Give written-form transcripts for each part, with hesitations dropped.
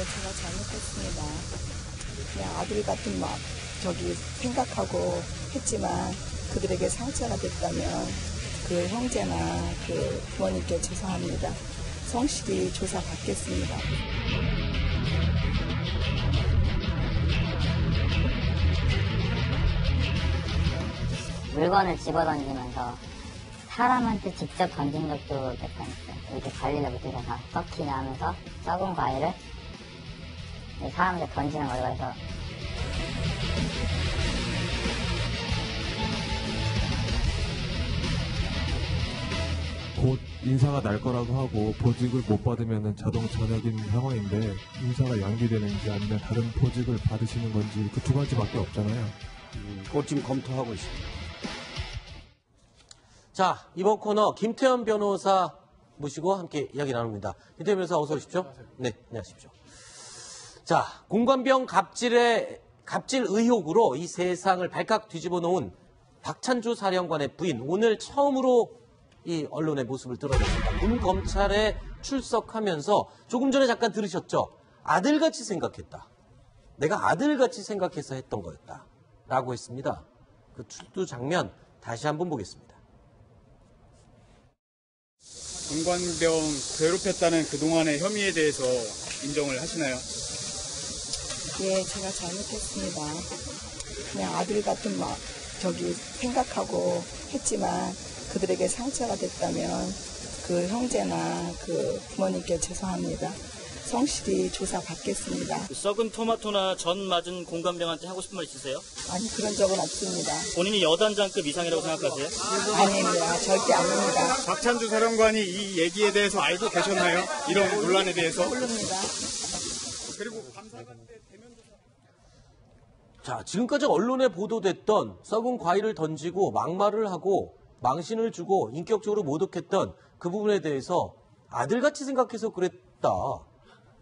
제가 잘못했습니다. 그냥 아들 같은 생각하고 했지만 그들에게 상처가 됐다면 그 형제나 그 부모님께 죄송합니다. 성실히 조사받겠습니다. 물건을 집어던지면서 사람한테 직접 던진 적도 몇 번 있어요. 이렇게 관리를 못해서 썩히냐 하면서 썩은 과일을 사람한테 던지는 거예요. 그래서 곧 인사가 날 거라고 하고 보직을 못 받으면 자동 전역인 상황인데 인사가 연기되는지 아니면 다른 보직을 받으시는 건지 그 두 가지밖에 없잖아요. 그걸 지금 검토하고 있습니다. 자, 이번 코너 김태현 변호사 모시고 함께 이야기 나눕니다. 김태현 변호사 어서 오십시오. 네, 안녕하십시오. 자, 공관병 갑질 의혹으로 이 세상을 발칵 뒤집어 놓은 박찬주 사령관의 부인, 오늘 처음으로 이 언론의 모습을 드러냈습니다. 군 검찰에 출석하면서 조금 전에 잠깐 들으셨죠? 아들같이 생각했다. 내가 아들같이 생각해서 했던 거였다. 라고 했습니다. 그 출두 장면 다시 한번 보겠습니다. 공관병 괴롭혔다는 그동안의 혐의에 대해서 인정을 하시나요? 예, 제가 잘못했습니다. 그냥 아들 같은 생각하고 했지만 그들에게 상처가 됐다면 그 형제나 그 부모님께 죄송합니다. 성실히 조사받겠습니다. 썩은 토마토나 전 맞은 공관병한테 하고 싶은 말 있으세요? 아니, 그런 적은 없습니다. 본인이 여단장급 이상이라고 생각하세요? 아닙니다. 절대 아닙니다. 박찬주 사령관이 이 얘기에 대해서 알고 계셨나요? 이런 논란에 대해서? 모릅니다. 그리고 감사관 때 대면 조사. 자, 지금까지 언론에 보도됐던 썩은 과일을 던지고 막말을 하고 망신을 주고 인격적으로 모독했던 그 부분에 대해서 아들같이 생각해서 그랬다.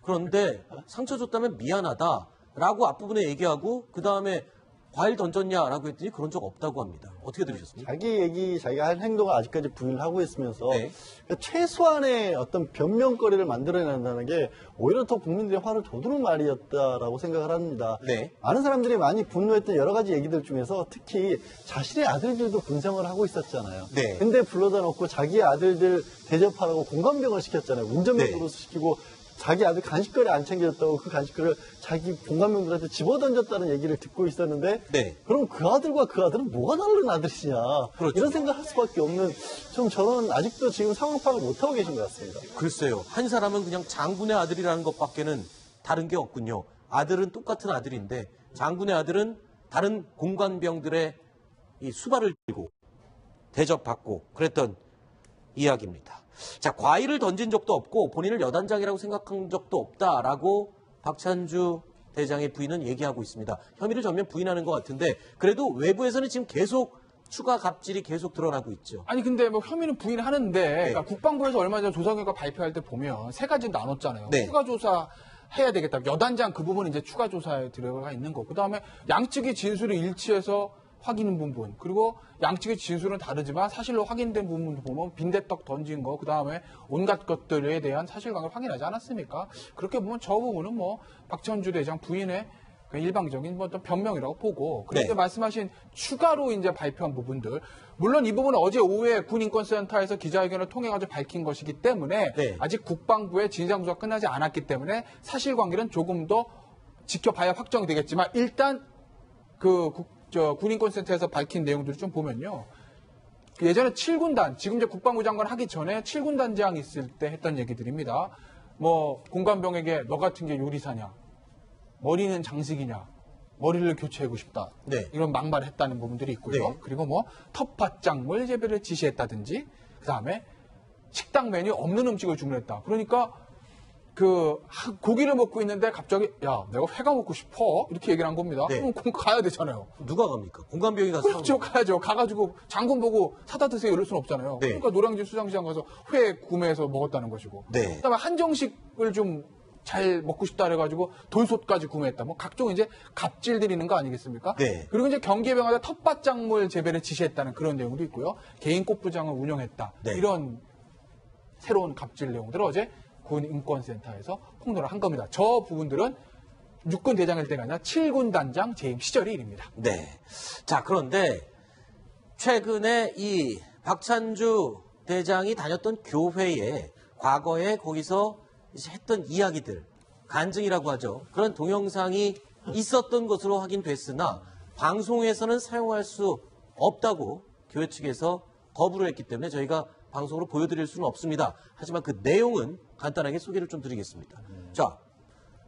그런데 상처 줬다면 미안하다라고 앞부분에 얘기하고 그 다음에 과일 던졌냐라고 했더니 그런 적 없다고 합니다. 어떻게 들으셨습니까? 자기가 한 행동을 아직까지 부인을 하고 있으면서 네. 그러니까 최소한의 어떤 변명거리를 만들어낸다는 게 오히려 더 국민들의 화를 돋우는 말이었다라고 생각을 합니다. 네. 많은 사람들이 많이 분노했던 여러 가지 얘기들 중에서 특히 자신의 아들들도 군생활을 하고 있었잖아요. 네. 근데 불러다 놓고 자기의 아들들 대접하라고 공관병을 시켰잖아요. 운전면허로 네. 시키고 자기 아들 간식거리 안 챙겨줬다고 그 간식거리를 자기 공관병들한테 집어던졌다는 얘기를 듣고 있었는데 네. 그럼 그 아들과 그 아들은 뭐가 다른 아들이냐 그렇죠. 이런 생각을 할 수밖에 없는 저는 아직도 지금 상황 파악을 못하고 계신 것 같습니다. 글쎄요. 한 사람은 그냥 장군의 아들이라는 것밖에는 다른 게 없군요. 아들은 똑같은 아들인데 장군의 아들은 다른 공관병들의 이 수발을 들고 대접받고 그랬던 이야기입니다. 자, 과일을 던진 적도 없고 본인을 여단장이라고 생각한 적도 없다라고 박찬주 대장의 부인은 얘기하고 있습니다. 혐의를 전면 부인하는 것 같은데 그래도 외부에서는 지금 계속 추가 갑질이 계속 드러나고 있죠. 아니 근데 뭐 혐의는 부인하는데 그러니까 국방부에서 얼마 전에 조사 결과 발표할 때 보면 세 가지 나눴잖아요. 네. 추가 조사 해야 되겠다. 여단장 그 부분은 이제 추가 조사에 들어가 있는 거. 그다음에 양측의 진술이 일치해서 확인 부분, 그리고 양측의 진술은 다르지만 사실로 확인된 부분도 보면 빈대떡 던진 거, 그 다음에 온갖 것들에 대한 사실관계를 확인하지 않았습니까? 그렇게 보면 저 부분은 뭐 박찬주 대장 부인의 일방적인 어떤 변명이라고 보고, 그런데 네. 말씀하신 추가로 이제 발표한 부분들, 물론 이 부분은 어제 오후에 군인권센터에서 기자회견을 통해 가지고 밝힌 것이기 때문에 네. 아직 국방부의 진상 조사가 끝나지 않았기 때문에 사실관계는 조금 더 지켜봐야 확정이 되겠지만 일단 군인권센터에서 밝힌 내용들을 좀 보면요. 예전에 7군단, 지금 이제 국방부 장관 하기 전에 7군단장 있을 때 했던 얘기들입니다. 뭐, 공관병에게 너 같은 게 요리사냐? 머리는 장식이냐? 머리를 교체하고 싶다. 네. 이런 막말을 했다는 부분들이 있고요. 네. 그리고 뭐, 텃밭작물 재배를 지시했다든지, 그 다음에 식당 메뉴 없는 음식을 주문했다. 그러니까 고기를 먹고 있는데 갑자기 야 내가 회가 먹고 싶어 이렇게 얘기를 한 겁니다. 네. 그럼 가야 되잖아요. 누가 갑니까? 공관병이 가서 그렇죠. 가야죠. 가가지고 장군 보고 사다 드세요 이럴 수는 없잖아요. 네. 그러니까 노량진 수장시장 가서 회 구매해서 먹었다는 것이고 네. 그다음에 한정식을 좀 잘 먹고 싶다 그래가지고 돌솥까지 구매했다. 뭐 각종 이제 갑질들이 있는 거 아니겠습니까? 네. 그리고 이제 경기병하다 텃밭작물 재배를 지시했다는 그런 내용도 있고요. 개인 꽃부장을 운영했다. 네. 이런 새로운 갑질 내용들을 어제 군인권센터에서 폭로를 한 겁니다. 저 부분들은 육군 대장일 때가 아니라 7군 단장 재임 시절의 일입니다. 네. 자, 그런데 최근에 이 박찬주 대장이 다녔던 교회에 과거에 거기서 이제 했던 이야기들, 간증이라고 하죠. 그런 동영상이 있었던 것으로 확인됐으나 방송에서는 사용할 수 없다고 교회 측에서 거부를 했기 때문에 저희가 방송으로 보여드릴 수는 없습니다. 하지만 그 내용은 간단하게 소개를 좀 드리겠습니다. 자,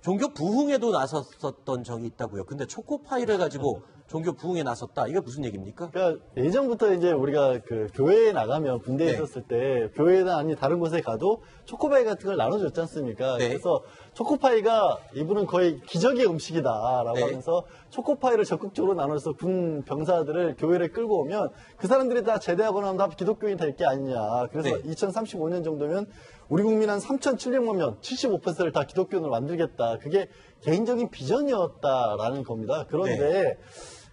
종교 부흥에도 나섰었던 적이 있다고요. 근데 초코파이를 가지고 종교 부흥에 나섰다. 이게 무슨 얘기입니까? 그러니까 예전부터 이제 우리가 그 교회에 나가면 군대에 네. 있었을 때 교회나 아니 다른 곳에 가도 초코파이 같은 걸 나눠줬지 않습니까? 네. 그래서 초코파이가 이분은 거의 기적의 음식이다라고 네. 하면서 초코파이를 적극적으로 나눠서 군 병사들을 교회를 끌고 오면 그 사람들이 다 제대하고 나면 다 기독교인이 될 게 아니냐. 그래서 네. 2035년 정도면 우리 국민 한 3,700만 명, 75%를 다 기독교인으로 만들겠다. 그게 개인적인 비전이었다라는 겁니다. 그런데 네.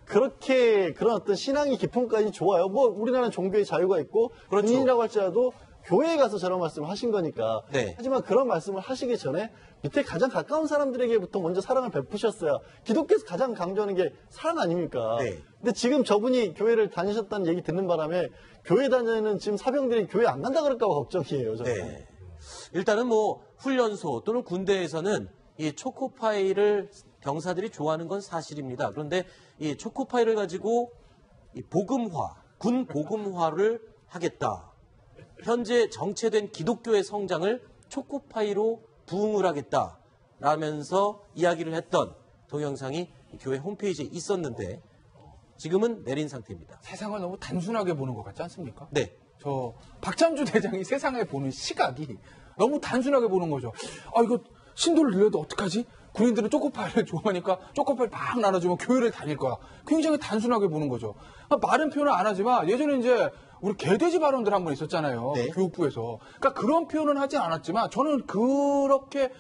그렇게 그런 어떤 신앙의 기품까지 좋아요. 뭐 우리나라는 종교의 자유가 있고 그렇죠. 군인이라고 할지라도 교회에 가서 저런 말씀을 하신 거니까. 네. 하지만 그런 말씀을 하시기 전에 밑에 가장 가까운 사람들에게부터 먼저 사랑을 베푸셨어야. 기독교에서 가장 강조하는 게 사랑 아닙니까? 네. 근데 지금 저분이 교회를 다니셨다는 얘기 듣는 바람에 교회 다니는 지금 사병들이 교회 안 간다 그럴까 봐 걱정이에요. 저는. 네. 일단은 뭐 훈련소 또는 군대에서는 이 초코파이를 병사들이 좋아하는 건 사실입니다. 그런데 이 초코파이를 가지고 이 복음화, 군 복음화를 하겠다. 현재 정체된 기독교의 성장을 초코파이로 부흥을 하겠다. 라면서 이야기를 했던 동영상이 교회 홈페이지에 있었는데 지금은 내린 상태입니다. 세상을 너무 단순하게 보는 것 같지 않습니까? 네. 저 박찬주 대장이 세상을 보는 시각이 너무 단순하게 보는 거죠. 아, 이거 신도를 늘려도 어떡하지? 군인들은 초코파이를 좋아하니까 초코파이 막 나눠주면 교회를 다닐 거야. 굉장히 단순하게 보는 거죠. 말은 표현을 안 하지만 예전에 이제 우리 개돼지 발언들 한 번 있었잖아요. 네. 교육부에서. 그러니까 그런 표현은 하지 않았지만 저는 그렇게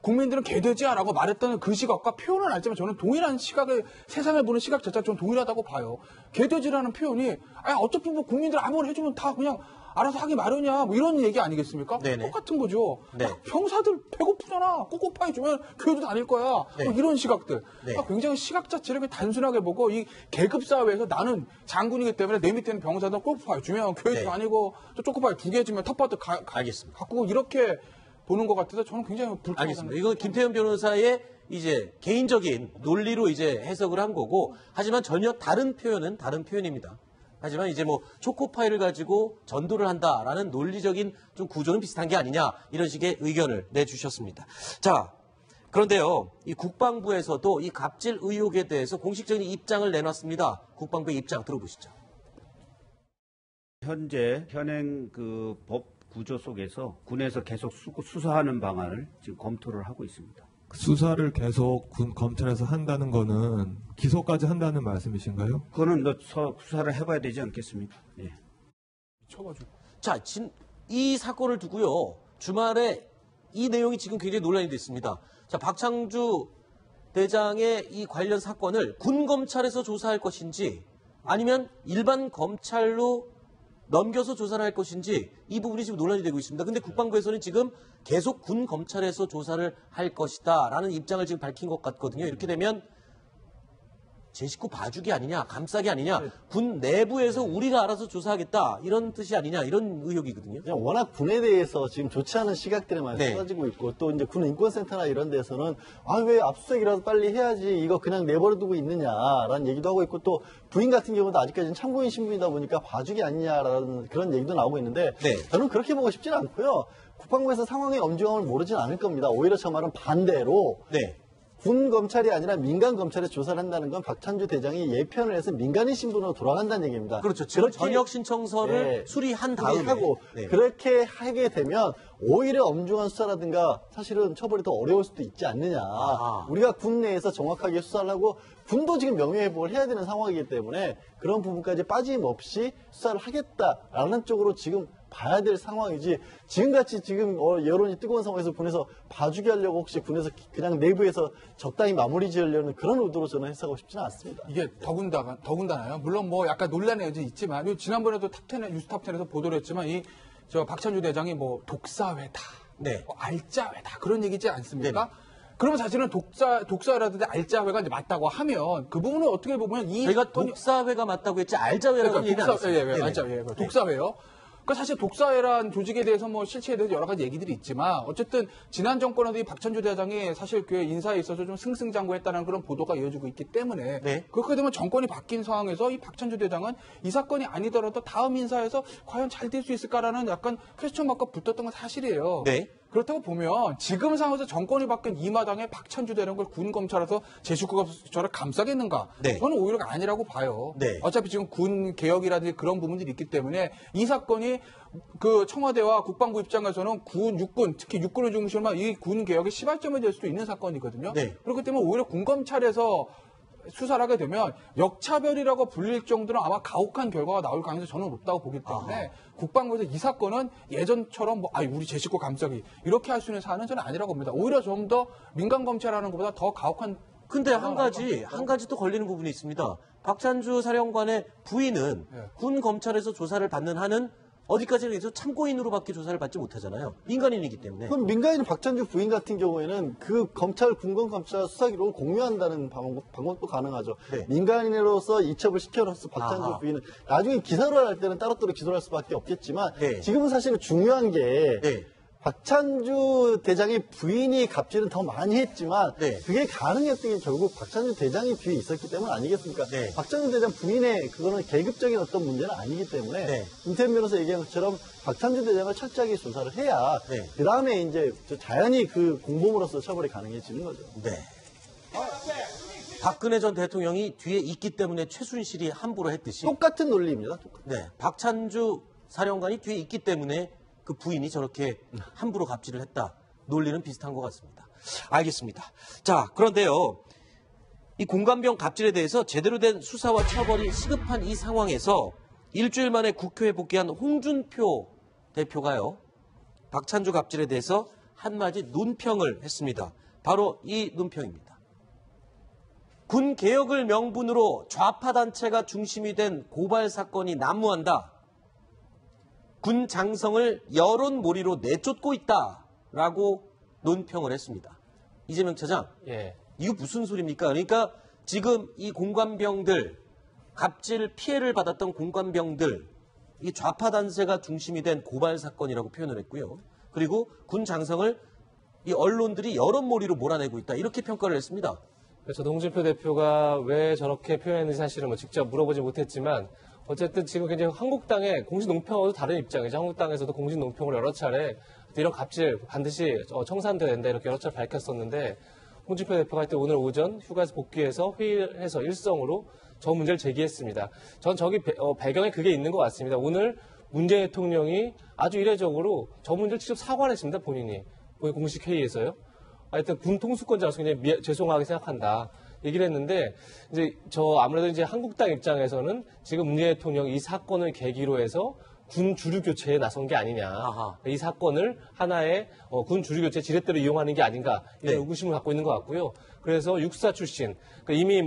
국민들은 개돼지야라고 말했던 그 시각과 표현은 알지만 저는 동일한 시각에 세상을 보는 시각 자체가 좀 동일하다고 봐요. 개돼지라는 표현이 어차피 뭐 국민들 아무거나 해주면 다 그냥 알아서 하기 마련이야. 뭐 이런 얘기 아니겠습니까? 네네. 똑같은 거죠. 네. 병사들 배고프잖아. 꼬꼬파이 주면 교회도 다닐 거야. 네. 뭐 이런 시각들. 네. 굉장히 시각 자체를 단순하게 보고 이 계급 사회에서 나는 장군이기 때문에 내 밑에 있는 병사들 꼬꼬파이 주면 교회도 네. 다니고 또 쪼꼬파이 2개 주면 텃밭도 알겠습니다. 갖고 이렇게 보는 것 같아서 저는 굉장히 불쾌하다. 알겠습니다. 이건 김태현 변호사의 이제 개인적인 논리로 이제 해석을 한 거고, 하지만 전혀 다른 표현입니다. 하지만 이제 뭐 초코파이를 가지고 전도를 한다라는 논리적인 좀 구조는 비슷한 게 아니냐, 이런 식의 의견을 내주셨습니다. 자, 그런데요, 이 국방부에서도 이 갑질 의혹에 대해서 공식적인 입장을 내놨습니다. 국방부의 입장 들어보시죠. 현재 현행 그 법 구조 속에서 군에서 계속 수사하는 방안을 지금 검토를 하고 있습니다. 수사를 계속 검찰에서 한다는 거는 기소까지 한다는 말씀이신가요? 그거는 수사를 해봐야 되지 않겠습니까? 예. 미쳐가지고. 자, 이 사건을 두고요, 주말에 이 내용이 지금 굉장히 논란이 됐습니다. 자, 박창주 대장의 이 관련 사건을 군 검찰에서 조사할 것인지 아니면 일반 검찰로 넘겨서 조사를 할 것인지 이 부분이 지금 논란이 되고 있습니다. 근데 국방부에서는 지금 계속 군 검찰에서 조사를 할 것이다 라는 입장을 지금 밝힌 것 같거든요. 이렇게 되면 제 식구 봐주기 아니냐, 감싸기 아니냐, 군 내부에서 우리가 알아서 조사하겠다, 이런 뜻이 아니냐, 이런 의혹이거든요. 그냥 워낙 군에 대해서 지금 좋지 않은 시각들이 많이 네. 쏟아지고 있고, 또 이제 군 인권센터나 이런 데서는 왜 압수수색이라도 빨리 해야지, 이거 그냥 내버려두고 있느냐라는 얘기도 하고 있고, 또 부인 같은 경우도 아직까지는 참고인 신분이다 보니까 봐주기 아니냐라는 그런 얘기도 나오고 있는데, 네. 저는 그렇게 보고 싶지는 않고요. 국방부에서 상황의 엄중함을 모르진 않을 겁니다. 오히려 저 말은 반대로 네. 군 검찰이 아니라 민간 검찰에 조사를 한다는 건 박찬주 대장이 예편을 해서 민간인 신분으로 돌아간다는 얘기입니다. 그렇죠. 지금 전역 신청서를 수리한 다음에 하고 네. 그렇게 하게 되면 오히려 엄중한 수사라든가 사실은 처벌이 더 어려울 수도 있지 않느냐. 우리가 군 내에서 정확하게 수사를 하고 군도 지금 명예회복을 해야 되는 상황이기 때문에 그런 부분까지 빠짐없이 수사를 하겠다라는 쪽으로 지금 봐야 될 상황이지, 지금같이 지금 여론이 뜨거운 상황에서 군에서 봐주게 하려고 혹시 군에서 그냥 내부에서 적당히 마무리 지으려는 그런 의도로 저는 해석하고 싶지는 않습니다. 이게 더군다나요. 물론 뭐 약간 논란의 여지 있지만 지난번에도 뉴스 탑10에서 보도를 했지만 저 박찬주 대장이 뭐 독사회다, 네. 알짜회다 그런 얘기지 않습니까? 그러면 사실은 독사회라든지 알짜회가 이제 맞다고 하면 그 부분은 어떻게 보면 이 저희가 사건이 독사회가 맞다고 했지 알짜회라고 얘기는 안 했어요. 알짜회, 독사회요. 그러니까 사실 독사회란 조직에 대해서 뭐 실체에 대해서 여러 가지 얘기들이 있지만 어쨌든 지난 정권에도 이 박찬주 대장이 사실 그 인사에 있어서 좀 승승장구했다는 그런 보도가 이어지고 있기 때문에 그렇게 되면 정권이 바뀐 상황에서 이 박찬주 대장은 이 사건이 아니더라도 다음 인사에서 과연 잘 될 수 있을까라는 약간 퀘스천 마크가 붙었던 건 사실이에요. 그렇다고 보면 지금 상황에서 정권이 바뀐 이 마당에 박찬주 대장을 군 검찰에서 제 식구가 저를 감싸겠는가? 저는 오히려 아니라고 봐요. 어차피 지금 군 개혁이라든지 그런 부분들이 있기 때문에 이 사건이 그 청와대와 국방부 입장에서는 군, 육군, 특히 육군을 중심으로 이 군 개혁의 시발점이 될 수도 있는 사건이거든요. 그렇기 때문에 오히려 군 검찰에서 수사를 하게 되면 역차별이라고 불릴 정도로 아마 가혹한 결과가 나올 가능성이 저는 높다고 보기 때문에 국방부에서 이 사건은 예전처럼 뭐 우리 제 식구 감싸기 이렇게 할 수 있는 사안은 저는 아니라고 봅니다. 오히려 좀 더 민간 검찰하는 것보다 더 가혹한. 근데 한 가지 또 걸리는 부분이 있습니다. 박찬주 사령관의 부인은 군 검찰에서 조사를 받는 한은 어디까지는 해서 참고인으로밖에 조사를 받지 못하잖아요. 민간인이기 때문에. 그럼 민간인 박찬주 부인 같은 경우에는 그 검찰, 군검 검찰 수사 기록을 공유한다는 방법도 가능하죠. 민간인으로서 이첩을 시켜놓았어 박찬주 부인은 나중에 기소를 할 때는 따로따로 기소를 할 수밖에 없겠지만 지금은 사실은 중요한 게 박찬주 대장의 부인이 갑질은 더 많이 했지만 그게 가능했던 게 결국 박찬주 대장의 뒤에 있었기 때문 아니겠습니까? 박찬주 대장 부인의 그거는 계급적인 어떤 문제는 아니기 때문에 임태현 변호사 얘기한 것처럼 박찬주 대장을 철저하게 조사를 해야 그 다음에 이제 자연히 그 공범으로서 처벌이 가능해지는 거죠. 박근혜 전 대통령이 뒤에 있기 때문에 최순실이 함부로 했듯이 똑같은 논리입니다. 박찬주 사령관이 뒤에 있기 때문에 그 부인이 저렇게 함부로 갑질을 했다. 논리는 비슷한 것 같습니다. 알겠습니다. 자, 그런데요. 이 공관병 갑질에 대해서 제대로 된 수사와 처벌이 시급한 이 상황에서 일주일 만에 국회에 복귀한 홍준표 대표가요. 박찬주 갑질에 대해서 한마디 논평을 했습니다. 바로 이 논평입니다. 군 개혁을 명분으로 좌파 단체가 중심이 된 고발 사건이 난무한다. 군 장성을 여론몰이로 내쫓고 있다라고 논평을 했습니다. 이재명 차장, 이거 무슨 소리입니까? 그러니까 지금 이 공관병들, 갑질 피해를 받았던 공관병들, 이 좌파 단체가 중심이 된 고발 사건이라고 표현을 했고요. 그리고 군 장성을 이 언론들이 여론몰이로 몰아내고 있다. 이렇게 평가를 했습니다. 저도 홍준표 대표가 왜 저렇게 표현했는지 사실은 직접 물어보지 못했지만 어쨌든 지금 굉장히 한국당의 공식 논평하고도 다른 입장이죠. 한국당에서도 공식 논평을 여러 차례 이런 갑질 반드시 청산돼야 된다 이렇게 여러 차례 밝혔었는데 홍준표 대표가 하여튼 오늘 오전 휴가에서 복귀해서 회의를 해서 일성으로 저 문제를 제기했습니다. 전 저기 배경에 그게 있는 것 같습니다. 오늘 문재인 대통령이 아주 이례적으로 저 문제를 직접 사과를 했습니다. 본인이 공식 회의에서요. 하여튼 군 통수권자로서 굉장히 죄송하게 생각한다. 얘기를 했는데 이제 아무래도 이제 한국당 입장에서는 지금 문재인 대통령이 이 사건을 계기로 해서 군 주류 교체에 나선 게 아니냐. 이 사건을 하나의 군 주류 교체 지렛대로 이용하는 게 아닌가 이런 의구심을 갖고 있는 것 같고요. 그래서 육사 출신, 그러니까 이미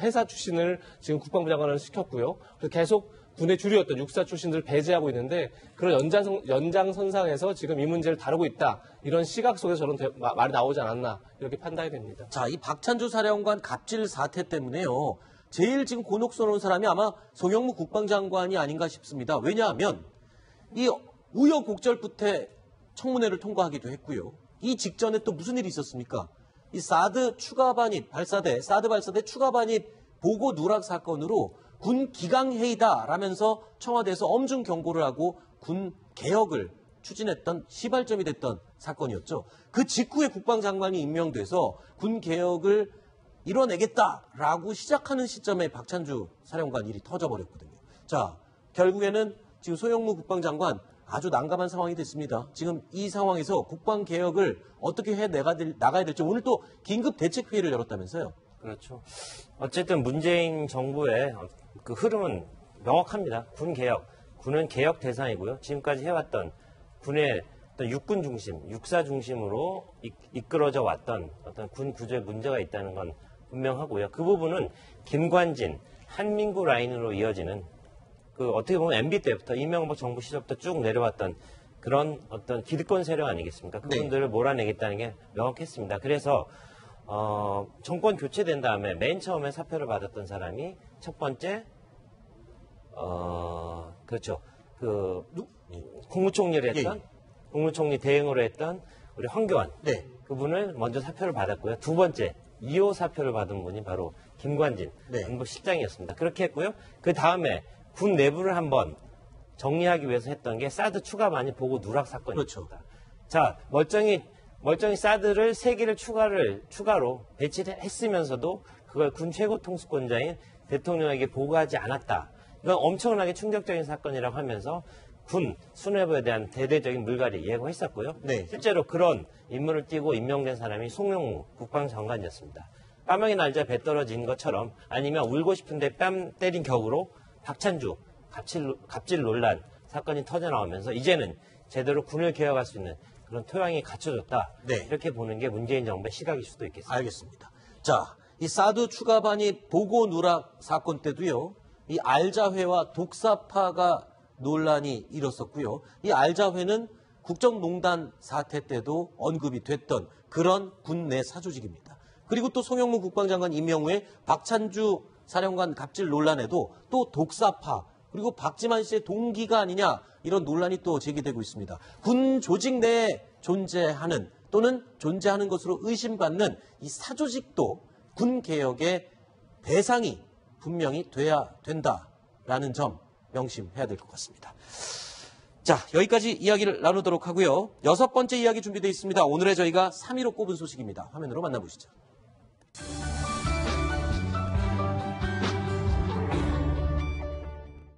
해사 출신을 지금 국방부 장관을 시켰고요. 그래서 계속 군의 주류였던 육사 출신들을 배제하고 있는데 그런 연장선상에서 지금 이 문제를 다루고 있다. 이런 시각 속에서 저런 말이 나오지 않았나 이렇게 판단이 됩니다. 자, 이 박찬주 사령관 갑질 사태 때문에요. 제일 지금 곤혹스러운 사람이 아마 송영무 국방장관이 아닌가 싶습니다. 왜냐하면 이 우여곡절 끝에 청문회를 통과하기도 했고요. 이 직전에 또 무슨 일이 있었습니까? 이 사드 발사대 추가 반입 보고 누락 사건으로 군 기강회의다 라면서 청와대에서 엄중 경고를 하고 군 개혁을 추진했던 시발점이 됐던 사건이었죠. 그 직후에 국방장관이 임명돼서 군 개혁을 이뤄내겠다라고 시작하는 시점에 박찬주 사령관 일이 터져버렸거든요. 자, 결국에는 지금 소영무 국방장관 아주 난감한 상황이 됐습니다. 지금 이 상황에서 국방개혁을 어떻게 나가야 될지 오늘 또 긴급 대책회의를 열었다면서요. 그렇죠. 어쨌든 문재인 정부의 그 흐름은 명확합니다. 군 개혁. 군은 개혁 대상이고요. 지금까지 해왔던 군의 어떤 육군 중심, 육사 중심으로 이끌어져 왔던 어떤 군 구조에 문제가 있다는 건 분명하고요. 그 부분은 김관진, 한민구 라인으로 이어지는 그 어떻게 보면 MB 때부터 이명박 정부 시절부터 쭉 내려왔던 그런 어떤 기득권 세력 아니겠습니까? 그분들을 몰아내겠다는 게 명확했습니다. 그래서 정권 교체된 다음에 맨 처음에 사표를 받았던 사람이 첫 번째 그렇죠. 국무총리를 했던 국무총리 대행으로 했던 우리 황교안 그분을 먼저 사표를 받았고요. 두 번째 2호 사표를 받은 분이 바로 김관진 안보실장이었습니다. 그렇게 했고요. 그 다음에 군 내부를 한번 정리하기 위해서 했던 게 사드 추가반이 보고 누락 사건이었습니다. 자, 멀쩡히 사드를 3개를 추가로 배치를 했으면서도 그걸 군 최고 통수권자인 대통령에게 보고하지 않았다. 이건 엄청나게 충격적인 사건이라고 하면서 군 수뇌부에 대한 대대적인 물갈이 예고했었고요. 실제로 그런 임무를 띠고 임명된 사람이 송영무 국방장관이었습니다. 까마귀 날짜 배 떨어진 것처럼 아니면 울고 싶은데 뺨 때린 격으로 박찬주 갑질 논란 사건이 터져나오면서 이제는 제대로 군을 개혁할 수 있는 그런 토양이 갖춰졌다. 이렇게 보는 게 문재인 정부의 시각일 수도 있겠습니다. 알겠습니다. 자, 이 사드 추가반이 보고 누락 사건 때도요. 이 알자회와 독사파가 논란이 일었었고요. 이 알자회는 국정농단 사태 때도 언급이 됐던 그런 군내 사조직입니다. 그리고 또 송영무 국방장관 임명 후에 박찬주 사령관 갑질 논란에도 또 독사파 그리고 박지만 씨의 동기가 아니냐 이런 논란이 또 제기되고 있습니다. 군 조직 내에 존재하는 또는 존재하는 것으로 의심받는 이 사조직도 군 개혁의 대상이 분명히 돼야 된다라는 점 명심해야 될 것 같습니다. 자, 여기까지 이야기를 나누도록 하고요. 6번째 이야기 준비되어 있습니다. 오늘의 저희가 3위로 꼽은 소식입니다. 화면으로 만나보시죠.